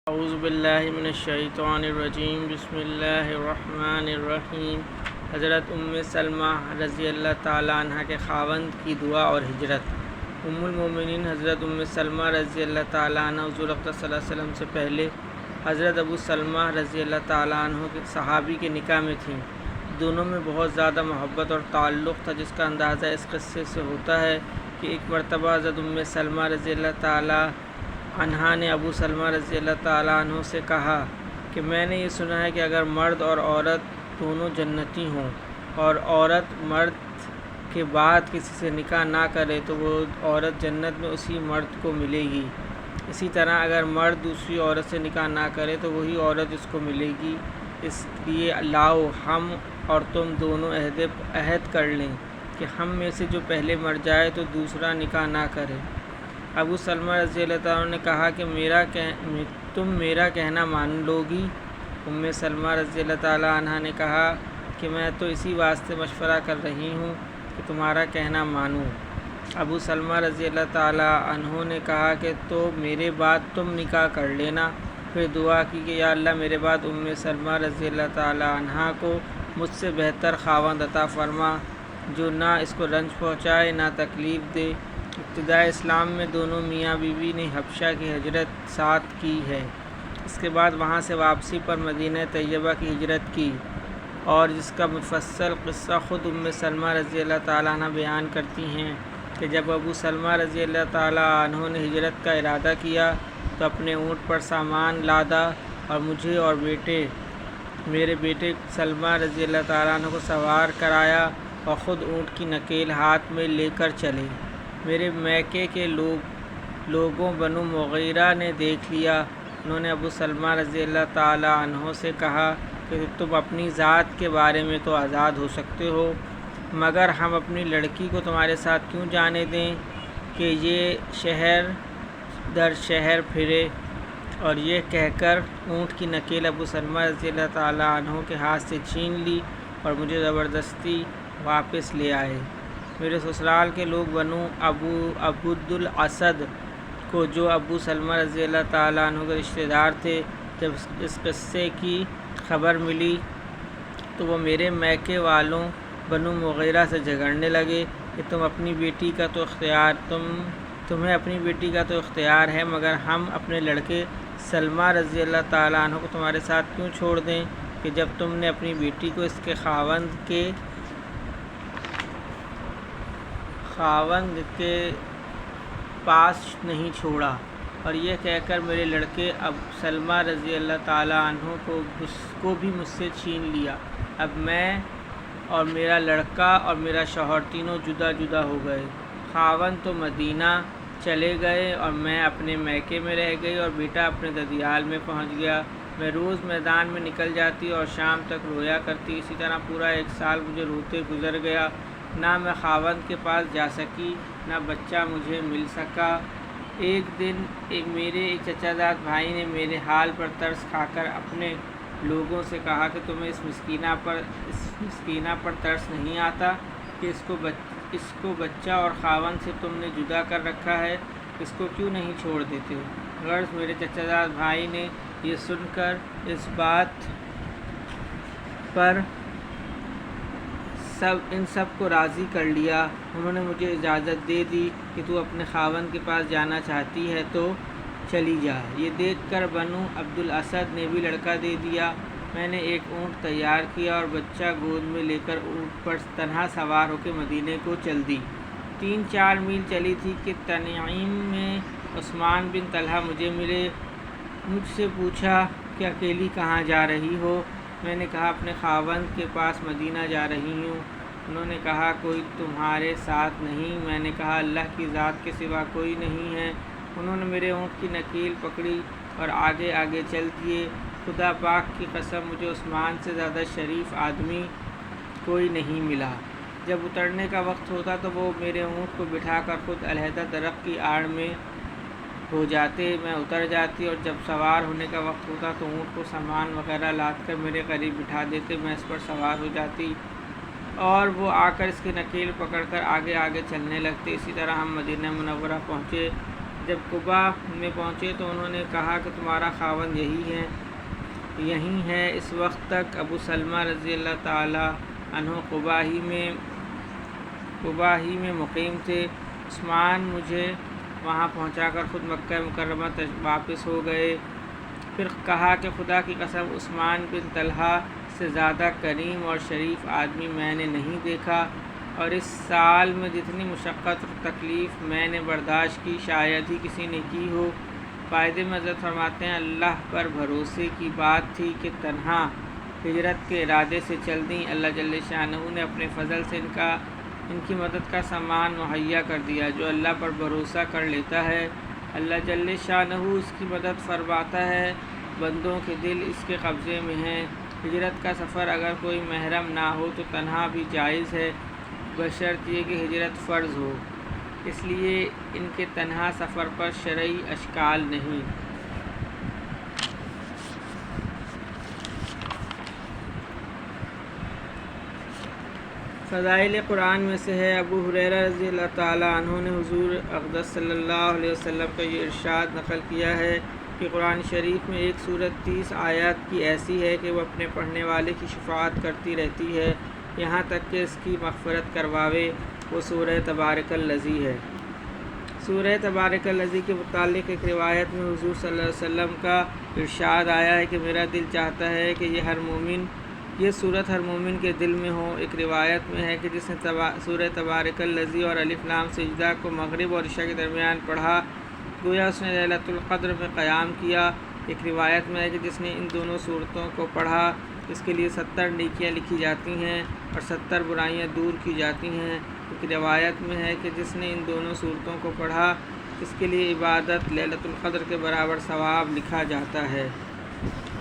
اعوذ باللہ من الشیطان الرجیم بسم اللہ الرحمن الرحیم۔ حضرت سلمہ رضی اللہ تعالیٰ عنہ کے خاوند کی دعا اور ہجرت۔ المومنین حضرت سلمہ رضی اللہ تعالیٰ عنہ حضور اقدس صلی اللہ علیہ وسلم سے پہلے حضرت ابو سلمہ رضی اللہ تعالیٰ عنہ کے صحابی کے نکاح میں تھیں۔ دونوں میں بہت زیادہ محبت اور تعلق تھا، جس کا اندازہ اس قصے سے ہوتا ہے کہ ایک مرتبہ حضرت سلمہ رضی اللہ تعالیٰ عنہا نے ابو سلمہ رضی اللہ تعالیٰ عنہ سے کہا کہ میں نے یہ سنا ہے کہ اگر مرد اور عورت دونوں جنتی ہوں اور عورت مرد کے بعد کسی سے نکاح نہ کرے تو وہ عورت جنت میں اسی مرد کو ملے گی۔ اسی طرح اگر مرد دوسری عورت سے نکاح نہ کرے تو وہی عورت اس کو ملے گی۔ اس لیے لاؤ ہم اور تم دونوں عہد کر لیں کہ ہم میں سے جو پہلے مر جائے تو دوسرا نکاح نہ کرے۔ ابو سلمہ رضی اللہ تعالیٰ نے کہا کہ تم میرا کہنا مان لو گی؟ سلمہ رضی اللہ تعالیٰ عنہ نے کہا کہ میں تو اسی واسطے مشورہ کر رہی ہوں کہ تمہارا کہنا مانوں۔ ابو سلمہ رضی اللہ تعالیٰ عنہ نے کہا کہ تو میرے بعد تم نکاح کر لینا۔ پھر دعا کی کہ یا اللہ میرے بعد سلمہ رضی اللہ تعالیٰ عنہ کو مجھ سے بہتر خاوند عطا فرما، جو نہ اس کو رنج پہنچائے نہ تکلیف دے۔ ابتدائے اسلام میں دونوں میاں بیوی نے حبشہ کی ہجرت ساتھ کی ہے۔ اس کے بعد وہاں سے واپسی پر مدینہ طیبہ کی ہجرت کی، اور جس کا مفصل قصہ خود سلمہ رضی اللہ تعالیٰ عنہ بیان کرتی ہیں کہ جب ابو سلمہ رضی اللہ تعالیٰ عنہ نے ہجرت کا ارادہ کیا تو اپنے اونٹ پر سامان لادا اور مجھے اور میرے بیٹے سلمہ رضی اللہ تعالیٰ عنہ کو سوار کرایا اور خود اونٹ کی نکیل ہاتھ میں لے کر چلے۔ میرے میکے کے لوگوں بنو مغیرہ نے دیکھ لیا۔ انہوں نے ابو سلمہ رضی اللہ تعالیٰ عنہ سے کہا کہ تم اپنی ذات کے بارے میں تو آزاد ہو سکتے ہو، مگر ہم اپنی لڑکی کو تمہارے ساتھ کیوں جانے دیں کہ یہ شہر در شہر پھرے؟ اور یہ کہہ کر اونٹ کی نکیل ابو سلمہ رضی اللہ تعالیٰ عنہ کے ہاتھ سے چھین لی اور مجھے زبردستی واپس لے آئے۔ میرے سسرال کے لوگ بنو عبد الاسد کو، جو ابو سلمہ رضی اللہ تعالیٰ عنہ کے رشتہ دار تھے، جب اس قصے کی خبر ملی تو وہ میرے میکے والوں بنو مغیرہ سے جھگڑنے لگے کہ تمہیں اپنی بیٹی کا تو اختیار ہے، مگر ہم اپنے لڑکے سلمہ رضی اللہ تعالیٰ عنہ کو تمہارے ساتھ کیوں چھوڑ دیں کہ جب تم نے اپنی بیٹی کو اس کے خاوند کے پاس نہیں چھوڑا؟ اور یہ کہہ کر میرے لڑکے سلمہ رضی اللہ تعالیٰ عنہ کو بھی مجھ سے چھین لیا۔ اب میں اور میرا لڑکا اور میرا شوہر تینوں جدا جدا ہو گئے۔ خاوند تو مدینہ چلے گئے اور میں اپنے میکے میں رہ گئی اور بیٹا اپنے ددیال میں پہنچ گیا۔ میں روز میدان میں نکل جاتی اور شام تک رویا کرتی۔ اسی طرح پورا 1 سال مجھے روتے گزر گیا۔ نہ میں خاوند کے پاس جا سکی، نہ بچہ مجھے مل سکا۔ ایک دن میرے ایک چچا زاد بھائی نے میرے حال پر ترس کھا کر اپنے لوگوں سے کہا کہ تمہیں اس مسکینہ پر ترس نہیں آتا کہ اس کو بچہ اور خاوند سے تم نے جدا کر رکھا ہے، اس کو کیوں نہیں چھوڑ دیتے؟ غرض میرے چچا زاد بھائی نے یہ سن کر اس بات پر ان سب کو راضی کر لیا۔ انہوں نے مجھے اجازت دے دی کہ تو اپنے خاوند کے پاس جانا چاہتی ہے تو چلی جا۔ یہ دیکھ کر بنو عبد الاسد نے بھی لڑکا دے دیا۔ میں نے ایک اونٹ تیار کیا اور بچہ گود میں لے کر اونٹ پر تنہا سوار ہو کے مدینے کو چل دی۔ 3-4 میل چلی تھی کہ تنعیم میں عثمان بن طلحہ مجھے ملے۔ مجھ سے پوچھا کہ اکیلی کہاں جا رہی ہو؟ میں نے کہا اپنے خاوند کے پاس مدینہ جا رہی ہوں۔ انہوں نے کہا کوئی تمہارے ساتھ نہیں؟ میں نے کہا اللہ کی ذات کے سوا کوئی نہیں ہے۔ انہوں نے میرے اونٹ کی نکیل پکڑی اور آگے آگے چل دیے۔ خدا پاک کی قسم مجھے عثمان سے زیادہ شریف آدمی کوئی نہیں ملا۔ جب اترنے کا وقت ہوتا تو وہ میرے اونٹ کو بٹھا کر خود علیحدہ درخت کی آڑ میں ہو جاتے، میں اتر جاتی، اور جب سوار ہونے کا وقت ہوتا تو اونٹ کو سامان وغیرہ لاد کر میرے قریب بٹھا دیتے، میں اس پر سوار ہو جاتی اور وہ آ کر اس کی نکیل پکڑ کر آگے آگے چلنے لگتے۔ اسی طرح ہم مدینہ منورہ پہنچے۔ جب قبا میں پہنچے تو انہوں نے کہا کہ تمہارا خاوند یہی ہے۔ اس وقت تک ابو سلمہ رضی اللہ تعالی عنہ قبا ہی میں مقیم تھے۔ عثمان مجھے وہاں پہنچا کر خود مکہ مکرمہ واپس ہو گئے۔ پھر کہا کہ خدا کی قسم عثمان بن طلحہ سے زیادہ کریم اور شریف آدمی میں نے نہیں دیکھا، اور اس سال میں جتنی مشقت اور تکلیف میں نے برداشت کی شاید ہی کسی نے کی ہو۔ فائدے میں حضرت فرماتے ہیں اللہ پر بھروسے کی بات تھی کہ تنہا ہجرت کے ارادے سے چل دیں۔ اللہ جل شانہ نے اپنے فضل سے ان کی مدد کا سامان مہیا کر دیا۔ جو اللہ پر بھروسہ کر لیتا ہے اللہ جل شانہ اس کی مدد فرماتا ہے۔ بندوں کے دل اس کے قبضے میں ہیں۔ ہجرت کا سفر اگر کوئی محرم نہ ہو تو تنہا بھی جائز ہے، بشرط یہ کہ ہجرت فرض ہو، اس لیے ان کے تنہا سفر پر شرعی اشکال نہیں۔ فضائل قرآن میں سے ہے ابو ہریرہ رضی اللہ تعالی عنہ نے حضور اقدس صلی اللہ علیہ وسلم کا یہ ارشاد نقل کیا ہے کہ قرآن شریف میں ایک سورت 30 آیات کی ایسی ہے کہ وہ اپنے پڑھنے والے کی شفاعت کرتی رہتی ہے یہاں تک کہ اس کی مغفرت کرواوے۔ وہ سورہ تبارک الذی ہے۔ سورہ تبارک الذی کے متعلق ایک روایت میں حضور صلی اللہ علیہ وسلم کا ارشاد آیا ہے کہ میرا دل چاہتا ہے کہ یہ صورت ہر مومن کے دل میں ہو۔ ایک روایت میں ہے کہ جس نے سورہ تبارک الذی اور الف لام سجدہ کو مغرب اور عشاء کے درمیان پڑھا گویا اس نے لیلۃ القدر میں قیام کیا۔ ایک روایت میں ہے کہ جس نے ان دونوں صورتوں کو پڑھا اس کے لیے 70 نیکیاں لکھی جاتی ہیں اور 70 برائیاں دور کی جاتی ہیں۔ ایک روایت میں ہے کہ جس نے ان دونوں صورتوں کو پڑھا اس کے لیے عبادت لیلۃ القدر کے برابر ثواب لکھا جاتا ہے۔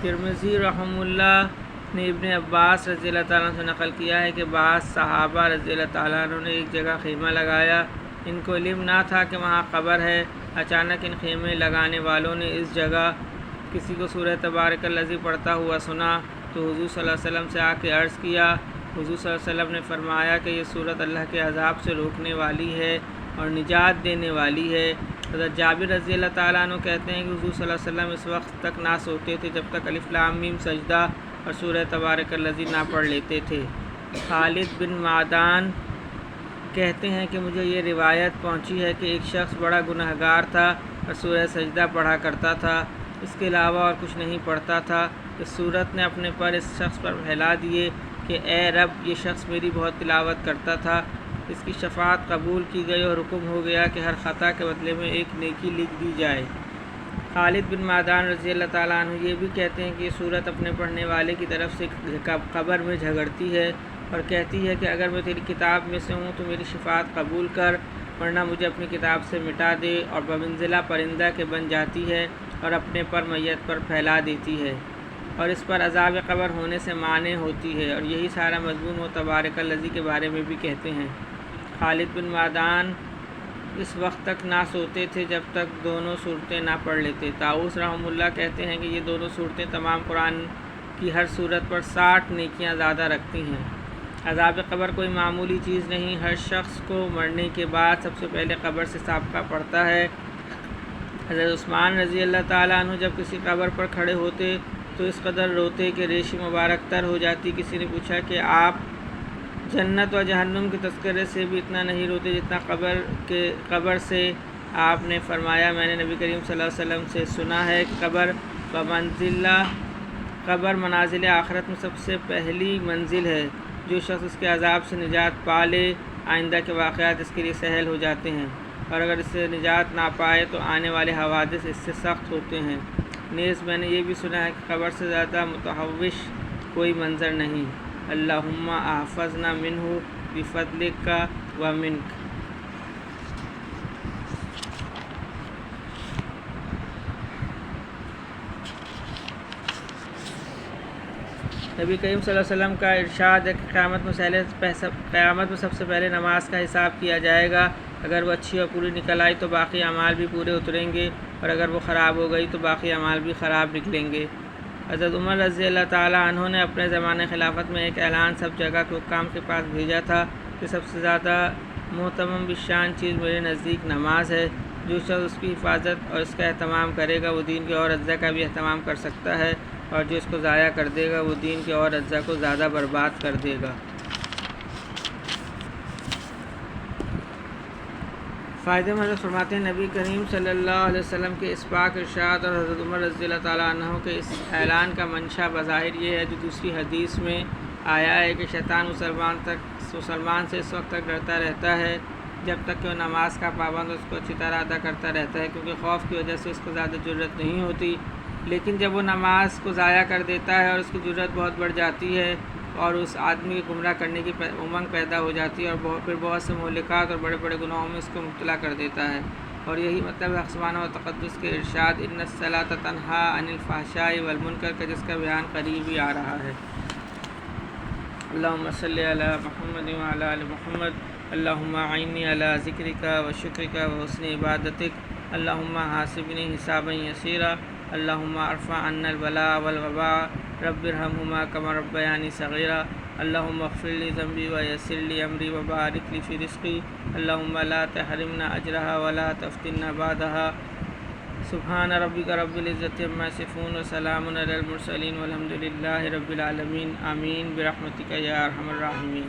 ترمذی رحمہ اللہ نے ابن عباس رضی اللہ تعالیٰ عنہ سے نقل کیا ہے کہ بعض صحابہ رضی اللہ تعالیٰ عنہ نے ایک جگہ خیمہ لگایا۔ ان کو علم نہ تھا کہ وہاں قبر ہے۔ اچانک ان خیمے لگانے والوں نے اس جگہ کسی کو سورہ تبارک الذی پڑھتا ہوا سنا تو حضور صلی اللہ علیہ وسلم سے آ کے عرض کیا۔ حضور صلی اللہ علیہ وسلم نے فرمایا کہ یہ صورت اللہ کے عذاب سے روکنے والی ہے اور نجات دینے والی ہے۔ حضرت جابر رضی اللہ تعالیٰ عنہ کہتے ہیں کہ حضور صلی اللہ علیہ وسلم اس وقت تک نہ سوتے تھے جب تک الف لام میم سجدہ اور سورہ تبارک الذی نہ پڑھ لیتے تھے۔ خالد بن معدان کہتے ہیں کہ مجھے یہ روایت پہنچی ہے کہ ایک شخص بڑا گنہگار تھا اور سورہ سجدہ پڑھا کرتا تھا، اس کے علاوہ اور کچھ نہیں پڑھتا تھا۔ اس صورت نے اپنے پر اس شخص پر پھیلا دیے کہ اے رب یہ شخص میری بہت تلاوت کرتا تھا۔ اس کی شفاعت قبول کی گئی اور حکم ہو گیا کہ ہر خطا کے بدلے میں ایک نیکی لکھ دی جائے۔ خالد بن معدان رضی اللہ تعالیٰ عنہ یہ بھی کہتے ہیں کہ یہ صورت اپنے پڑھنے والے کی طرف سے قبر میں جھگڑتی ہے اور کہتی ہے کہ اگر میں تیری کتاب میں سے ہوں تو میری شفاعت قبول کر، ورنہ مجھے اپنی کتاب سے مٹا دے، اور بمنزلہ پرندہ کے بن جاتی ہے اور اپنے پر میت پر پھیلا دیتی ہے اور اس پر عذاب قبر ہونے سے مانع ہوتی ہے، اور یہی سارا مضمون وہ تبارک الذی کے بارے میں بھی کہتے ہیں۔ خالد بن معدان اس وقت تک نہ سوتے تھے جب تک دونوں صورتیں نہ پڑھ لیتے۔ طاؤس رحمہ اللہ کہتے ہیں کہ یہ دونوں صورتیں تمام قرآن کی ہر صورت پر 60 نیکیاں زیادہ رکھتی ہیں۔ عذاب قبر کوئی معمولی چیز نہیں۔ ہر شخص کو مرنے کے بعد سب سے پہلے قبر سے سابقہ پڑتا ہے۔ حضرت عثمان رضی اللہ تعالیٰ عنہ جب کسی قبر پر کھڑے ہوتے تو اس قدر روتے کہ ریش مبارک تر ہو جاتی۔ کسی نے پوچھا کہ آپ جنت و جہنم کے تذکرے سے بھی اتنا نہیں روتے جتنا قبر سے؟ آپ نے فرمایا میں نے نبی کریم صلی اللہ علیہ وسلم سے سنا ہے کہ قبر منازل آخرت میں سب سے پہلی منزل ہے۔ جو شخص اس کے عذاب سے نجات پا لے آئندہ کے واقعات اس کے لیے سہل ہو جاتے ہیں، اور اگر اس سے نجات نہ پائے تو آنے والے حوادث اس سے سخت ہوتے ہیں۔ نیز میں نے یہ بھی سنا ہے کہ قبر سے زیادہ متحوش کوئی منظر نہیں۔ اللہم احفظنا منہ بفضلک و منک۔ نبی کریم صلی اللہ علیہ وسلم کا ارشاد ہے کہ قیامت میں سب سے پہلے نماز کا حساب کیا جائے گا۔ اگر وہ اچھی اور پوری نکل آئی تو باقی اعمال بھی پورے اتریں گے، اور اگر وہ خراب ہو گئی تو باقی اعمال بھی خراب نکلیں گے۔ حضرت عمر رضی اللہ تعالیٰ عنہ نے اپنے زمانے خلافت میں ایک اعلان سب جگہ کے حکام کے پاس بھیجا تھا کہ سب سے زیادہ محتمم بالشان چیز میرے نزدیک نماز ہے۔ جو شخص اس کی حفاظت اور اس کا اہتمام کرے گا وہ دین کے اور اجزاء کا بھی اہتمام کر سکتا ہے، اور جو اس کو ضائع کر دے گا وہ دین کے اور اجزاء کو زیادہ برباد کر دے گا۔ فائدے میں حضرت فرماتے ہیں نبی کریم صلی اللہ علیہ وسلم کے اس پاک ارشاد اور حضرت عمر رضی اللہ تعالیٰ عنہ کے اس اعلان کا منشا بظاہر یہ ہے جو دوسری حدیث میں آیا ہے کہ شیطان مسلمان سے اس وقت تک ڈرتا رہتا ہے جب تک کہ وہ نماز کا پابند اس کو اچھی طرح ادا کرتا رہتا ہے، کیونکہ خوف کی وجہ سے اس کو زیادہ جرأت نہیں ہوتی، لیکن جب وہ نماز کو ضائع کر دیتا ہے اور اس کی جرأت بہت بڑھ جاتی ہے اور اس آدمی کو گمراہ کرنے کی امنگ پیدا ہو جاتی ہے اور پھر بہت سے مہلکات اور بڑے بڑے گناہوں میں اس کو مبتلا کر دیتا ہے۔ اور یہی مطلب ہے سبحانہ و تقدس کے ارشاد ان الصلاۃ تنہی عن الفحشاء والمنکر کا، جس کا بیان قریب ہی آ رہا ہے۔ اللہم صلی علی محمد وعلی آل محمد، اللہم اعنی علی ذکرک و شکرک و حسن عبادتک، اللہم حاسبنی حسابا یسیرا، اللہم ارفع عنا البلاء والوباء، رب ارحمہما کما ربیانی صغیرا، اللہم اغفر لی ذنبی ویسر لی امری وبارک لی فی رزقی، اللہم لا تحرمنا اجرہا ولا تفتنا بعدہا، سبحان ربک رب العزت عما یصفون وسلام علی المرسلین والحمد للہ رب العالمین، آمین برحمتک یا ارحم الراحمین۔